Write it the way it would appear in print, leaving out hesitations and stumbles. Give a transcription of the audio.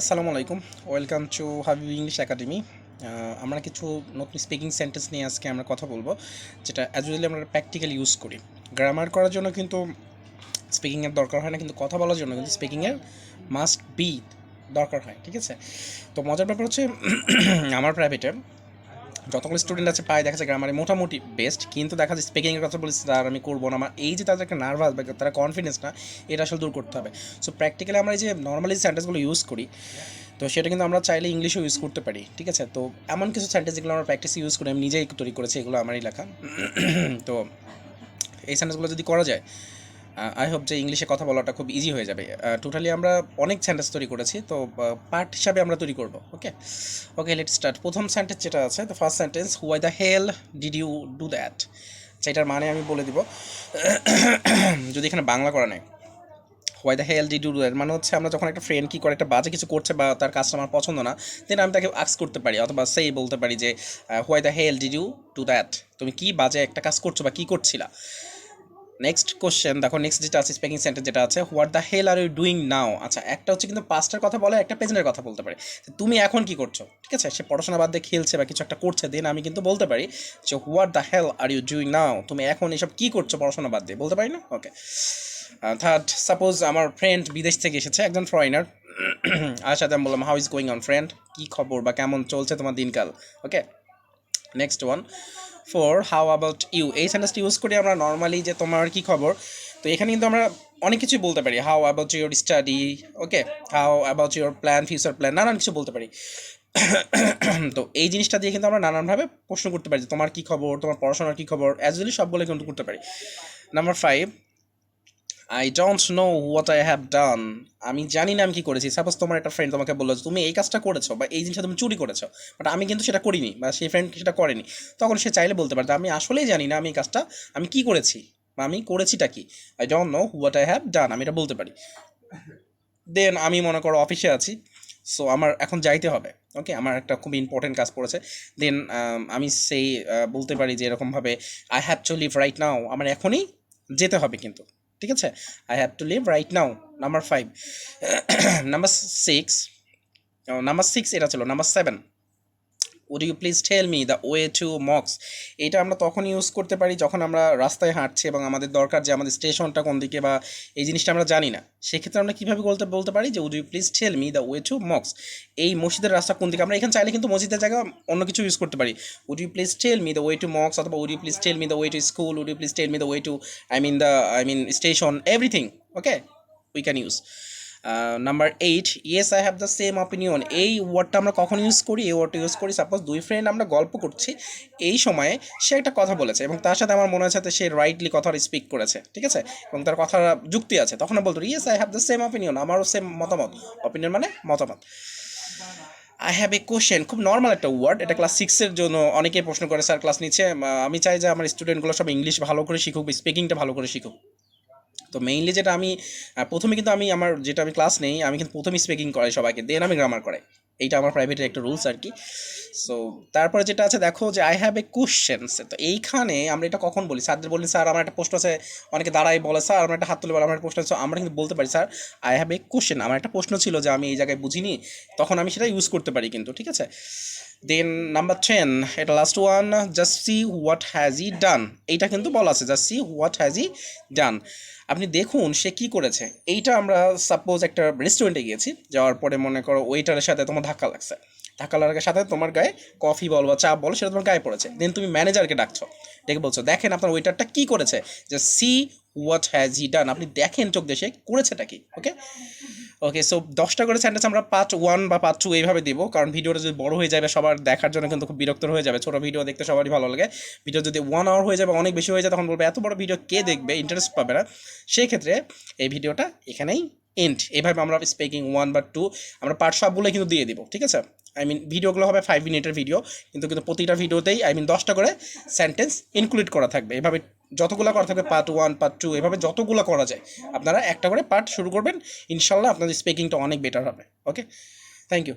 আসসালামু আলাইকুম, welcome to Habib English academy. আমরা কিছু নতুন স্পিকিং সেন্টেন্স নিয়ে আজকে আমরা কথা বলবো, যেটা অ্যাজ ইউজুয়ালি আমরা প্র্যাকটিক্যালি ইউজ করি। গ্রামার করার জন্য কিন্তু স্পিকিংয়ের দরকার হয় না, কিন্তু কথা বলার জন্য কিন্তু স্পিকিংয়ের মাস্ট বি দরকার হয়। ঠিক আছে, তো মজার ব্যাপার হচ্ছে আমার প্রাইভেটে যতগুলো স্টুডেন্ট আছে প্রায় দেখা যায় গ্রামারে মোটামুটি বেস্ট, কিন্তু দেখা যায় স্পিকিংয়ের কথা বলেছি তার আমি করবো না। আমার এই যে তাদের একটা নার্ভাস বা তারা কনফিডেন্স না, এটা আসলে দূর করতে হবে। সো প্র্যাকটিক্যালি আমরা এই যে নর্মালি সেন্টেন্সগুলো ইউজ করি, তো সেটা কিন্তু আমরা চাইলে ইংলিশও ইউজ করতে পারি। ঠিক আছে, তো এমন কিছু সেন্টেন্স যেগুলো আমরা প্র্যাকটিস ইউজ করি, আমি নিজেই তৈরি করেছি, এগুলো আমারই লেখা। তো এই সেন্টেন্সগুলো যদি করা যায়, আই হোপ যে ইংলিশে কথা বলাটা খুব ইজি হয়ে যাবে। টোটালি আমরা অনেক সেন্টেন্স তৈরি করেছি, তো পার্ট হিসাবে আমরা তৈরি করব। Okay okay, let start. প্রথম সেন্টেন্স যেটা আছে, the first sentence, why the hell did you do that. সেটার মানে আমি বলে দিব, যদি এখানে বাংলা করা নেই। Why the hell did you do that মানে হচ্ছে আমরা যখন একটা ফ্রেন্ড কী করে একটা বাজে কিছু করছে বা তার কাজটা আমার পছন্দ না, দেন আমি তাকে আস্ক করতে পারি অথবা সেই বলতে পারি যে why the hell did you do that, তুমি কি বাজে একটা কাজ করছো বা কী করছিলা। নেক্সট কোশ্চেন দেখো, নেক্সট যেটা আছে স্পিকিং সেন্টেন্স যেটা আছে, what the hell are you doing now. আচ্ছা, একটা হচ্ছে কিন্তু পাস্টের কথা বলে, একটা প্রেজেন্টের কথা বলতে পারে। তুমি এখন কি করছো, ঠিক আছে, সে পড়াশোনা বাদ দিয়ে খেলছে বা কিছু একটা করছে, দেন আমি কিন্তু বলতে পারি যে what the hell are you doing now, তুমি এখন এসব কি করছো পড়াশোনা বাদ দিয়ে, বলতে পারি না। ওকে, থার্ড, সাপোজ আমার ফ্রেন্ড বিদেশ থেকে এসেছে, একজন ফরেনার। আর সাথে আমি বললাম how is going on friend, কী খবর বা কেমন চলছে তোমার দিনকাল। Okay, next one, for how about you, এই সেন্টেন্সটা ইউজ করি আমরা নর্মালি যে তোমার কী খবর। তো এখানে কিন্তু আমরা অনেক কিছুই বলতে পারি, how about your study, okay, how about your plan, future plan, নানান কিছু বলতে পারি। তো এই জিনিসটা দিয়ে কিন্তু আমরা নানানভাবে প্রশ্ন করতে পারি যে তোমার কী খবর, তোমার পড়াশোনার কী খবর, অ্যাজ ইউজুয়ালি সব বলে কিন্তু করতে পারি। Number 5, I don't know what I have done, আমি জানি না আমি কী করেছি। সাপোজ তোমার একটা ফ্রেন্ড তোমাকে বললো যে তুমি এই কাজটা করেছো বা এই জিনিসটা তুমি চুরি করেছো, বাট আমি কিন্তু সেটা করিনি বা সেই ফ্রেন্ড সেটা করেনি। তখন সে চাইলে বলতে পারে আমি আসলেই জানি না আমি এই কাজটা আমি কী করেছি বা আমি করেছিটা কি। I don't know what I have done, আমি এটা বলতে পারি। দেন আমি মনে করো অফিসে আছি, সো আমার এখন যাইতে হবে। ওকে, আমার একটা খুব ইম্পর্টেন্ট কাজ পড়েছে। দেন আমি সেই বলতে পারি যে এরকমভাবে, I have to leave right now, আমার এখনই যেতে হবে কিন্তু। ঠিক আছে, I have to leave right now. Number 5, number 6, number 6 এটা ছিল। Number 7, would you please tell me the way to মক্স। এটা আমরা তখন ইউজ করতে পারি যখন আমরা রাস্তায় হাঁটছি এবং আমাদের দরকার যে আমাদের স্টেশনটা কোন দিকে বা এই জিনিসটা আমরা জানি না। সেক্ষেত্রে আমরা কীভাবে বলতে পারি যে would you please tell me the way to মক্স, এই মসজিদের রাস্তা কোন দিকে। আমরা এখানে চাইলে কিন্তু মসজিদের জায়গায় অন্য কিছু ইউজ করতে পারি, would you please tell me the way to মক্স, অথবা would you please tell me the way to school, would you please tell me the way to I mean station, everything. Okay, we can use. Number 8, yes I have the same opinion, এই ওয়ার্ডটা আমরা কখন use করি, এই ওয়ার্ডটা use করি suppose দুই friend আমরা গল্প করছি, এই সময়ে সে একটা কথা বলেছে এবং তার সাথে আমার মনে হচ্ছে সে রাইটলি কথা স্পিক করেছে, ঠিক আছে, এবং তার কথা যুক্তি আছে, তখন বলতো yes I have the same opinion, আমারও সেম মতামত। অপিনিয়ন মানে মতামত। আই হ্যাভ এ কোশ্চেন, খুব নর্মাল একটা ওয়ার্ড, এটা ক্লাস 6-এর জন্য অনেকে প্রশ্ন করে স্যার ক্লাস নিচ্ছে। আমি চাই যে আমার স্টুডেন্টগুলো সব ইংলিশ ভালো করে শিখুক, স্পিকিংটা ভালো করে শিখুক। তো মেইনলি যেটা আমি প্রথমে কিন্তু আমার যেটা আমি ক্লাস নেই, আমি কিন্তু প্রথমে স্পিকিং করাই সবাইকে, দেন আমি গ্রামার করাই। এইটা আমার প্রাইভেটের একটা রুলস আর কি। সো তারপরে যেটা আছে দেখো যে আই হ্যাভ এ কোশ্চেন্স, তো এইখানে আমরা এটা কখন বলি, স্যারদের বলি স্যার আমার একটা প্রশ্ন আছে, অনেকে দাঁড়াই বলে স্যার আমার একটা হাত তুলে বলে আমার একটা প্রশ্ন আছে, আমরা কিন্তু বলতে পারি sir I have a question, আমার একটা প্রশ্ন ছিল যে আমি এই জায়গায় বুঝিনি, তখন আমি সেটা ইউজ করতে পারি কিন্তু। ঠিক আছে, দেন নাম্বার 10, এটা last one, just see what has he done, এইটা কিন্তু বলা আছে just see what has he done, আপনি দেখুন সে কি করেছে। এইটা আমরা সাপোজ একটা রেস্টুরেন্টে গিয়েছি, যাওয়ার পরে মনে করো ওয়েটারের সাথে তোমার ধাক্কা লাগছে, ধাক্কা লাগার সাথে তোমার গায়ে কফি বল বা চা বল সেটা তোমার গায়ে পড়েছে, দেন তুমি ম্যানেজারকে ডাকছো, ডেকে বলছো দেখেন আপনার ওয়েটারটা কি করেছে, যে সি হোয়াট হ্যাজ হি ডান, আপনি দেখেন চোখ দেশে করেছেটা কি। ওকে ওকে, সো 10টা করে সেন্টেন্স আমরা পার্ট 1 বা পার্ট 2 এইভাবে দিব, কারণ ভিডিওটা যদি বড় হয়ে যাবে সবার দেখার জন্য কিন্তু খুব বিরক্ত হয়ে যাবে, ছোটো ভিডিও দেখতে সবারই ভালো লাগে। ভিডিও যদি 1 আওয়ার হয়ে যাবে, অনেক বেশি হয়ে যায়, তখন বলবে এত বড় ভিডিও কে দেখবে, ইন্টারেস্ট পাবে না। সেই ক্ষেত্রে এই ভিডিওটা এখানেই এন্ড। এভাবে আমরা স্পিকিং 1 বা 2 আমরা পার্ট সবগুলো কিন্তু দিয়ে দিব। ঠিক আছে, ভিডিওগুলো হবে 5 মিনিটের ভিডিও, কিন্তু প্রতিটা ভিডিওতেই 10টা করে সেন্টেন্স ইনক্লুড করা থাকবে। এভাবে যতগুলো করা থাকবে পার্ট 1 পার্ট 2 এভাবে যতগুলো করা যায়, আপনারা একটা করে পার্ট শুরু করবেন, ইনশাল্লাহ আপনাদের স্পিকিংটা অনেক বেটার হবে। ওকে, থ্যাংক ইউ।